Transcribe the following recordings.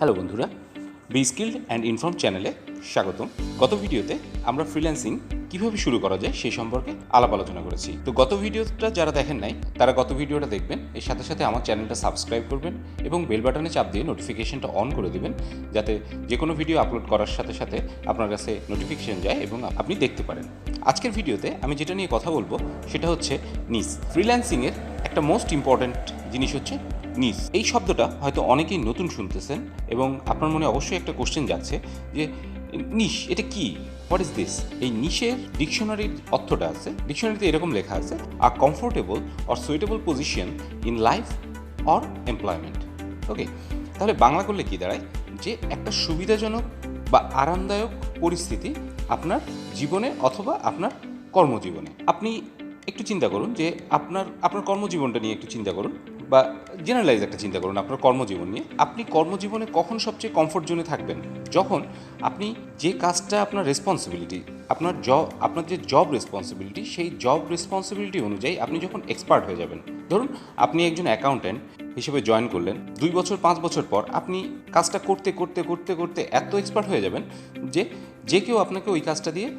Hello বন্ধুরা, B skilled and inform চ্যানেলে স্বাগতম। গত ভিডিওতে আমরা ফ্রিল্যান্সিং কীভাবে শুরু করা যায় সেই সম্পর্কে আলাপ আলোচনা করেছি। তো গত ভিডিওটা যারা দেখেন নাই তারা গত ভিডিওটা দেখবেন, এর সাথে সাথে আমার চ্যানেলটা সাবস্ক্রাইব করবেন এবং বেল বাটনে চাপ দিয়ে নোটিফিকেশনটা অন করে দেবেন, যাতে যে কোনো ভিডিও আপলোড করার সাথে সাথে আপনার কাছে নোটিফিকেশন যায় এবং আপনি দেখতে পারেন। আজকের ভিডিওতে আমি যেটা নিয়ে কথা বলবো সেটা হচ্ছে নিশ। ফ্রিল্যান্সিংয়ের একটা মোস্ট ইম্পর্ট্যান্ট জিনিস হচ্ছে নিশ। এই শব্দটা হয়তো অনেকেই নতুন শুনতেছেন এবং আপনার মনে অবশ্যই একটা কোশ্চেন যাচ্ছে যে নিশ এটা কি, হোয়াট ইজ দিস। এই নিশের ডিকশনারির অর্থটা আছে, ডিকশনারিতে এরকম লেখা আছে, a comfortable or suitable position in life or employment. Okay, তাহলে বাংলা করলে কি দাঁড়ায় যে একটা সুবিধাজনক বা আরামদায়ক পরিস্থিতি আপনার জীবনে অথবা আপনার কর্মজীবনে। আপনি একটু চিন্তা করুন যে আপনার কর্মজীবনটা নিয়ে একটু চিন্তা করুন, বা জেনারেলাইজ একটা চিন্তা করুন আপনার কর্মজীবন নিয়ে। আপনি কর্মজীবনে কখন সবচেয়ে কমফোর্ট জোনে থাকবেন? যখন আপনি যে কাজটা আপনার রেসপন্সিবিলিটি, আপনার যে জব রেসপন্সিবিলিটি, সেই জব রেসপন্সিবিলিটি অনুযায়ী আপনি যখন এক্সপার্ট হয়ে যাবেন। ধরুন আপনি একজন অ্যাকাউন্ট্যান্ট হিসেবে জয়েন করলেন, 2 বছর 5 বছর পর আপনি কাজটা করতে করতে করতে করতে এত এক্সপার্ট হয়ে যাবেন যে কেউ আপনাকে ওই কাজটা দিয়ে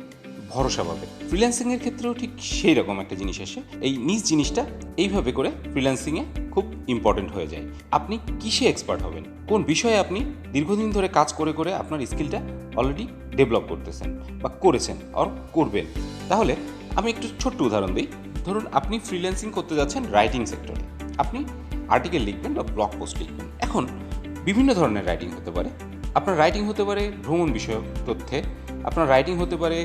ভরসা পাবে। ফ্রিল্যান্সিংয়ের ক্ষেত্রেও ঠিক সেই রকম একটা জিনিস আসে। এই নিজ জিনিসটা এইভাবে করে ফ্রিল্যান্সিংয়ে খুব ইম্পর্টেন্ট হয়ে যায়। আপনি কিসে এক্সপার্ট হবেন, কোন বিষয়ে আপনি দীর্ঘদিন ধরে কাজ করে করে আপনার স্কিলটা অলরেডি ডেভেলপ করতেছেন বা করেছেন আর করবেন। তাহলে আমি একটু ছোট্ট উদাহরণ দিই। ধরুন আপনি ফ্রিল্যান্সিং করতে যাচ্ছেন রাইটিং সেক্টরে। আপনি আর্টিকেল লিখবেন বা ব্লগ পোস্ট লিখবেন। এখন বিভিন্ন ধরনের রাইটিং হতে পারে। আপনার রাইটিং হতে পারে ভ্রমণ বিষয়ক তথ্যে, আপনার রাইটিং হতে পারে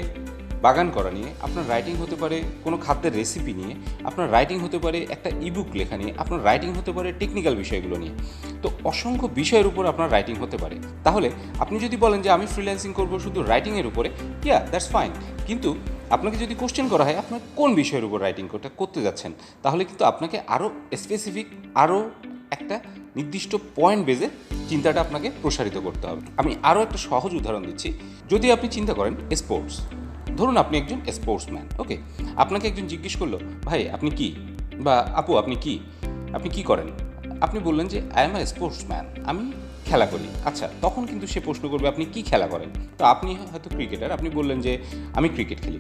বাগান করা নিয়ে, আপনার রাইটিং হতে পারে কোনো খাদ্যের রেসিপি নিয়ে, আপনার রাইটিং হতে পারে একটা ইবুক লেখা নিয়ে, আপনার রাইটিং হতে পারে টেকনিক্যাল বিষয়গুলো নিয়ে। তো অসংখ্য বিষয়ের উপর আপনার রাইটিং হতে পারে। তাহলে আপনি যদি বলেন যে আমি ফ্রিল্যান্সিং করবো শুধু রাইটিংয়ের উপরে, দ্যাটস ফাইন। কিন্তু আপনাকে যদি কোশ্চেন করা হয় আপনার কোন বিষয়ের উপর রাইটিং করতে যাচ্ছেন, তাহলে কিন্তু আপনাকে আরও স্পেসিফিক, আরও একটা নির্দিষ্ট পয়েন্ট বেজে চিন্তাটা আপনাকে প্রসারিত করতে হবে। আমি আরও একটা সহজ উদাহরণ দিচ্ছি। যদি আপনি চিন্তা করেন স্পোর্টস, ধরুন আপনি একজন স্পোর্টসম্যান। ওকে, আপনাকে একজন জিজ্ঞেস করলো, ভাই আপনি কি, বা আপু আপনি কি করেন? আপনি বললেন যে আই এম আ স্পোর্টসম্যান, আমি খেলা করি। আচ্ছা, তখন কিন্তু সে প্রশ্ন করবে আপনি কি খেলা করেন। তো আপনি হয়তো ক্রিকেটার, আপনি বললেন যে আমি ক্রিকেট খেলি।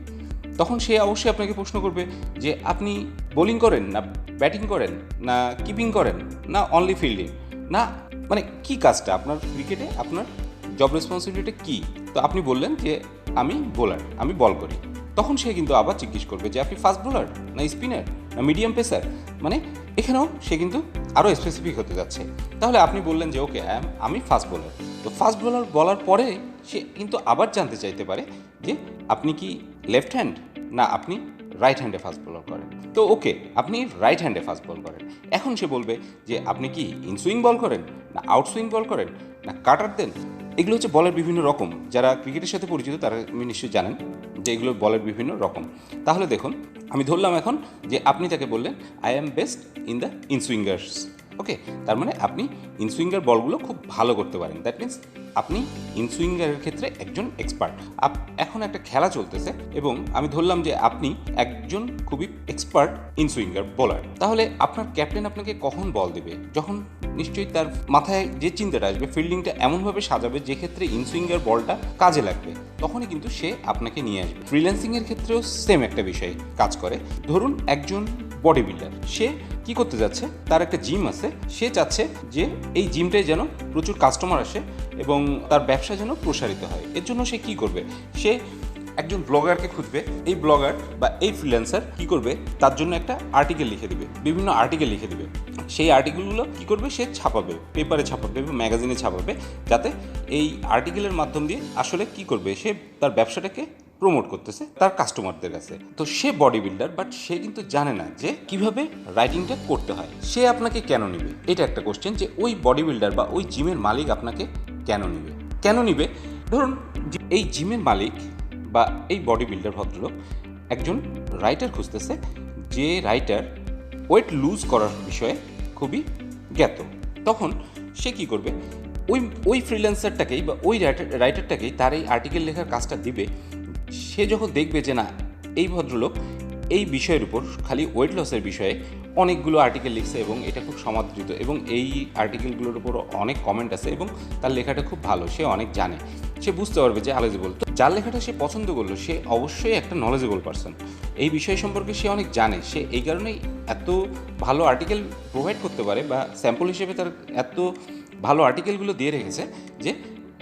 তখন সে অবশ্যই আপনাকে প্রশ্ন করবে যে আপনি বোলিং করেন না ব্যাটিং করেন না কিপিং করেন না অনলি ফিল্ডিং, না মানে কি কাজটা আপনার ক্রিকেটে, আপনার জব রেসপন্সিবিলিটি কী? তো আপনি বললেন যে আমি বোলার, আমি বল করি। তখন সে কিন্তু আবার জিজ্ঞেস করবে যে আপনি ফাস্ট বোলার না স্পিনার না মিডিয়াম পেসার। মানে এখানেও সে কিন্তু আরও স্পেসিফিক হতে যাচ্ছে। তাহলে আপনি বললেন যে ওকে আমি ফাস্ট বোলার। তো ফাস্ট বোলার বলার পরে সে কিন্তু আবার জানতে চাইতে পারে যে আপনি কি লেফট হ্যান্ড না আপনি রাইট হ্যান্ডে ফাস্ট বোলার করেন। তো ওকে, আপনি রাইট হ্যান্ডে ফাস্ট বল করেন। এখন সে বলবে যে আপনি কি ইনসুইং বল করেন না আউটসুইং বল করেন না কাটার দেন। এগুলো হচ্ছে বলের বিভিন্ন রকম। যারা ক্রিকেটের সাথে পরিচিত তারা নিশ্চয়ই জানেন যে এগুলো বলের বিভিন্ন রকম। তাহলে দেখুন, আমি ধরলাম এখন যে আপনি তাকে বললেন I am best in the inswingers. Okay, তার মানে আপনি ইনসুইঙ্গার বলগুলো খুব ভালো করতে পারেন। দ্যাট মিনস আপনি ইনসুইঙ্গারের ক্ষেত্রে একজন এক্সপার্ট। এখন একটা খেলা চলতেছে এবং আমি ধরলাম যে আপনি একজন খুবই এক্সপার্ট ইনসুইঙ্গার বোলার। তাহলে আপনার ক্যাপ্টেন আপনাকে কখন বল দেবে? যখন নিশ্চয়ই তার মাথায় যে চিন্তাটা আসবে, ফিল্ডিংটা এমনভাবে সাজাবে যে ক্ষেত্রে ইনসুইঙ্গার বলটা কাজে লাগবে, তখনই কিন্তু সে আপনাকে নিয়ে আসবে। ফ্রিল্যান্সিংয়ের ক্ষেত্রেও সেম একটা বিষয় কাজ করে। ধরুন একজন বডি বিল্ডার, সে কি করতে যাচ্ছে, তার একটা জিম আছে, সে চাচ্ছে যে এই জিমটায় যেন প্রচুর কাস্টমার আসে এবং তার ব্যবসা যেন প্রসারিত হয়। এর জন্য সে কি করবে? সে একজন ব্লগারকে খুঁজবে। এই ব্লগার বা এই ফ্রিল্যান্সার কি করবে? তার জন্য একটা আর্টিকেল লিখে দিবে, বিভিন্ন আর্টিকেল লিখে দিবে। সেই আর্টিকেলগুলো কি করবে? সে ছাপাবে, পেপারে ছাপাবে বা ম্যাগাজিনে ছাপাবে, যাতে এই আর্টিকেলের মাধ্যম দিয়ে আসলে কি করবে, সে তার ব্যবসাটাকে প্রমোট করতেছে তার কাস্টমারদের কাছে। তো সে বডি বিল্ডার, বাট সে কিন্তু জানে না যে কিভাবে রাইটিংটা করতে হয়। সে আপনাকে কেন নিবে? এটা একটা কোশ্চেন, যে ওই বডি বিল্ডার বা ওই জিমের মালিক আপনাকে কেন নিবে? ধরুন এই জিমের মালিক বা এই বডি বিল্ডার ভদ্রলোক একজন রাইটার খুঁজতেছে, যে রাইটার ওয়েট লুজ করার বিষয়ে খুবই জ্ঞাত। তখন সে কি করবে? ওই ফ্রিল্যান্সারটাকেই বা ওই রাইটারটাকেই তার এই আর্টিকেল লেখার কাজটা দিবে। সে যখন দেখবে যে না, এই ভদ্রলোক এই বিষয়ের উপর, খালি ওয়েট লসের বিষয়ে অনেকগুলো আর্টিকেল লিখছে এবং এটা খুব সমাদৃত এবং এই আর্টিকেলগুলোর উপর অনেক কমেন্ট আছে এবং তার লেখাটা খুব ভালো, সে অনেক জানে, সে বুঝতে পারবে যে নলেজেবল। তো যার লেখাটা সে পছন্দ করলো সে অবশ্যই একটা নলেজেবল পারসন, এই বিষয় সম্পর্কে সে অনেক জানে, সে এই কারণেই এত ভালো আর্টিকেল প্রোভাইড করতে পারে বা স্যাম্পল হিসেবে তার এত ভালো আর্টিকেলগুলো দিয়ে রেখেছে যে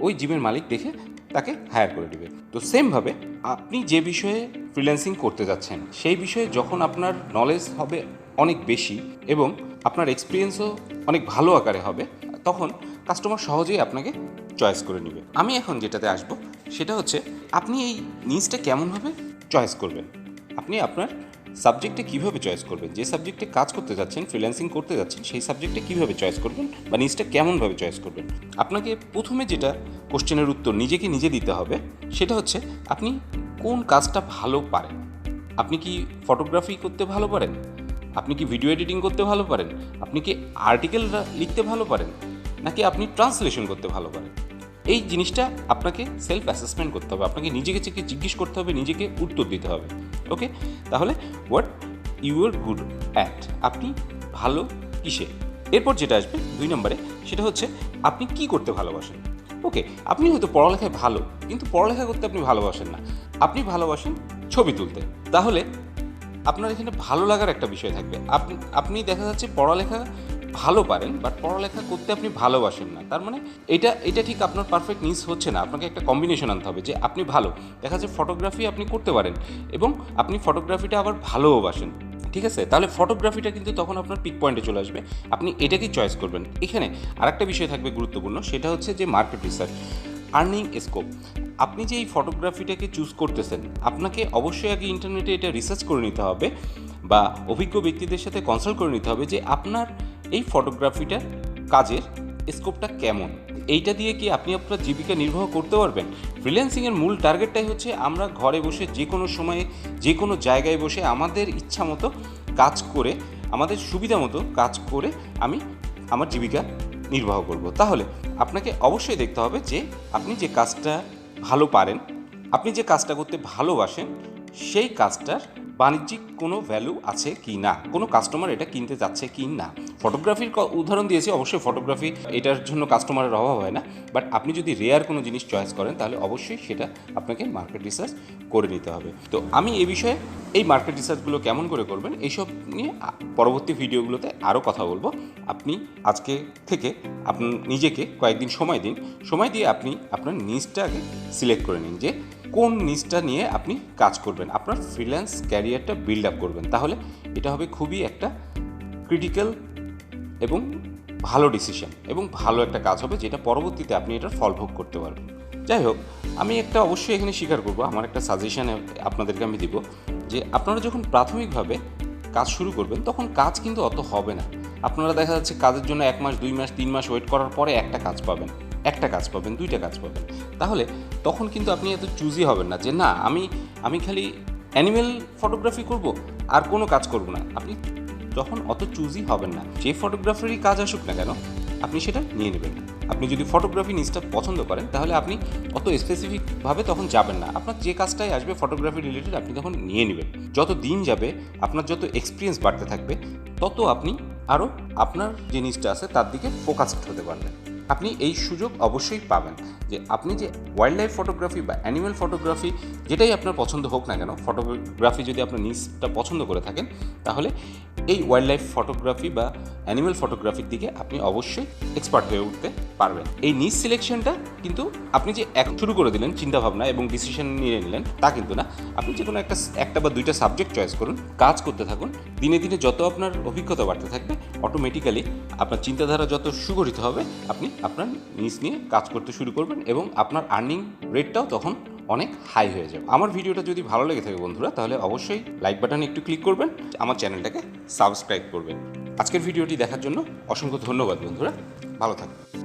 ওই জিমের মালিক দেখে তাকে হায়ার করে দেবে। তো সেমভাবে আপনি যে বিষয়ে ফ্রিল্যান্সিং করতে যাচ্ছেন সেই বিষয়ে যখন আপনার নলেজ হবে অনেক বেশি এবং আপনার এক্সপিরিয়েন্সও অনেক ভালো আকারে হবে, তখন কাস্টমার সহজেই আপনাকে চয়েস করে নেবে। আমি এখন যেটাতে আসব সেটা হচ্ছে আপনি এই নিচটা কেমনভাবে চয়েস করবেন, আপনি আপনার সাবজেক্টে কীভাবে চয়েস করবেন, যে সাবজেক্টে কাজ করতে যাচ্ছেন, ফ্রিল্যান্সিং করতে যাচ্ছেন সেই সাবজেক্টে কীভাবে চয়েস করবেন বা নিচটা কেমনভাবে চয়েস করবেন। আপনাকে প্রথমে যেটা কোশ্চেনের উত্তর নিজেকে নিজে দিতে হবে সেটা হচ্ছে আপনি কোন কাজটা ভালো পারেন। আপনি কি ফটোগ্রাফি করতে ভালো পারেন, আপনি কি ভিডিও এডিটিং করতে ভালো পারেন, আপনি কি আর্টিকেল লিখতে ভালো পারেন, নাকি আপনি ট্রান্সলেশন করতে ভালো পারেন। এই জিনিসটা আপনাকে সেলফ অ্যাসেসমেন্ট করতে হবে, আপনাকে নিজেকে জিজ্ঞেস করতে হবে, নিজেকে উত্তর দিতে হবে। ওকে, তাহলে what you are good at, আপনি ভালো কিসে। এরপর যেটা আসবে 2 নম্বরে সেটা হচ্ছে আপনি কি করতে ভালোবাসেন। ওকে, আপনি হয়তো পড়ালেখায় ভালো কিন্তু পড়ালেখা করতে আপনি ভালোবাসেন না, আপনি ভালোবাসেন ছবি তুলতে, তাহলে আপনার এখানে ভালো লাগার একটা বিষয় থাকবে। আপনি দেখা যাচ্ছে পড়ালেখা ভালো পারেন বাট পড়ালেখা করতে আপনি ভালোবাসেন না, তার মানে এটা ঠিক আপনার পারফেক্ট নিজ হচ্ছে না। আপনাকে একটা কম্বিনেশন আনতে হবে যে আপনি ভালো, দেখা যাচ্ছে ফটোগ্রাফি আপনি করতে পারেন এবং আপনি ফটোগ্রাফিটা আবার ভালোবাসেন, ঠিক আছে, তাহলে ফটোগ্রাফিটা কিন্তু তখন আপনার পিক পয়েন্টে চলে আসবে, আপনি এটাকেই চয়েস করবেন। এখানে আরেকটা বিষয় থাকবে গুরুত্বপূর্ণ, সেটা হচ্ছে যে মার্কেট রিসার্চ, আর্নিং স্কোপ। আপনি যে এই ফটোগ্রাফিটাকে চুজ করতেছেন আপনাকে অবশ্যই আগে ইন্টারনেটে এটা রিসার্চ করে নিতে হবে বা অভিজ্ঞ ব্যক্তিদের সাথে কনসাল্ট করে নিতে হবে যে আপনার এই ফটোগ্রাফিটার কাজের স্কোপটা কেমন, এইটা দিয়ে কি আপনি আপনার জীবিকা নির্বাহ করতে পারবেন। ফ্রিল্যান্সিংয়ের মূল টার্গেটটাই হচ্ছে আমরা ঘরে বসে যে কোনো সময়ে যে কোনো জায়গায় বসে আমাদের ইচ্ছা মতো কাজ করে, আমাদের সুবিধা মতো কাজ করে আমি আমার জীবিকা নির্বাহ করব। তাহলে আপনাকে অবশ্যই দেখতে হবে যে আপনি যে কাজটা ভালো পারেন, আপনি যে কাজটা করতে ভালোবাসেন সেই কাজটার বাণিজ্যিক কোনো ভ্যালু আছে কি না, কোনো কাস্টমার এটা কিনতে যাচ্ছে কি না। ফটোগ্রাফির উদাহরণ দিয়েছি, অবশ্যই ফটোগ্রাফি এটার জন্য কাস্টমারের অভাব হয় না, বাট আপনি যদি রেয়ার কোনো জিনিস চয়েস করেন তাহলে অবশ্যই সেটা আপনাকে মার্কেট রিসার্চ করে নিতে হবে। তো আমি এই বিষয়ে এই মার্কেট রিসার্চগুলো কেমন করে করবেন এইসব নিয়ে পরবর্তী ভিডিওগুলোতে আরও কথা বলবো। আপনি আজকে থেকে আপনি নিজেকে কয়েকদিন সময় দিয়ে আপনি আপনার নিচটা আগে সিলেক্ট করে নিন যে কোন নিচটা নিয়ে আপনি কাজ করবেন, আপনার ফ্রিল্যান্স ক্যারিয়ারটা বিল্ড আপ করবেন। তাহলে এটা হবে খুবই একটা ক্রিটিক্যাল এবং ভালো ডিসিশন এবং ভালো একটা কাজ হবে যেটা পরবর্তীতে আপনি এটার ফল ভোগ করতে পারবেন। যাই হোক, আমি একটা অবশ্যই এখানে স্বীকার করবো, আমার একটা সাজেশন আপনাদেরকে আমি দিব যে আপনারা যখন প্রাথমিকভাবে কাজ শুরু করবেন তখন কাজ কিন্তু অত হবে না। আপনারা দেখা যাচ্ছে কাজের জন্য 1 মাস 2 মাস 3 মাস ওয়েট করার পরে একটা কাজ পাবেন, দুইটা কাজ পাবেন। তাহলে তখন কিন্তু আপনি এত চুজি হবেন না যে না আমি খালি অ্যানিমেল ফটোগ্রাফি করব আর কোনো কাজ করব না। আপনি তখন অত চুজি হবেন না, যে ফটোগ্রাফারই কাজ আসুক না কেন আপনি সেটা নিয়ে নেবেন। আপনি যদি ফটোগ্রাফি নিজটা পছন্দ করেন তাহলে আপনি অত স্পেসিফিকভাবে তখন যাবেন না, আপনার যে কাজটাই আসবে ফটোগ্রাফি রিলেটেড আপনি তখন নিয়ে নেবেন। যত দিন যাবে আপনার যত এক্সপিরিয়েন্স বাড়তে থাকবে তত আপনি আরও আপনার যে নিজটা আছে তার দিকে ফোকাসড হতে পারবেন। আপনি এই সুযোগ অবশ্যই পাবেন যে আপনি যে ওয়াইল্ড লাইফ ফটোগ্রাফি বা অ্যানিমেল ফটোগ্রাফি যেটাই আপনার পছন্দ হোক না কেন, ফটোগ্রাফি যদি আপনার নিজটা পছন্দ করে থাকেন তাহলে এই ওয়াইল্ড লাইফ ফটোগ্রাফি বা অ্যানিমেল ফটোগ্রাফির দিকে আপনি অবশ্যই এক্সপার্ট হয়ে উঠতে পারবেন। এই নিজ সিলেকশনটা কিন্তু আপনি যে শুরু করে দিলেন চিন্তাভাবনা এবং ডিসিশন নিয়ে নিলেন তা কিন্তু না, আপনি যে কোনো একটা বা দুইটা সাবজেক্ট চয়েস করুন, কাজ করতে থাকুন, দিনে দিনে যত আপনার অভিজ্ঞতা বাড়তে থাকবে অটোমেটিক্যালি আপনার চিন্তাধারা যত সুগঠিত হবে আপনি আপনার নিজ নিয়ে কাজ করতে শুরু করবেন এবং আপনার আর্নিং রেটটাও তখন অনেক হাই হয়ে যাবে। আমার ভিডিওটা যদি ভালো লেগে থাকে বন্ধুরা তাহলে অবশ্যই লাইক বাটনে একটু ক্লিক করবেন, আমার চ্যানেলটাকে সাবস্ক্রাইব করবেন। আজকের ভিডিওটি দেখার জন্য অসংখ্য ধন্যবাদ বন্ধুরা, ভালো থাকবেন।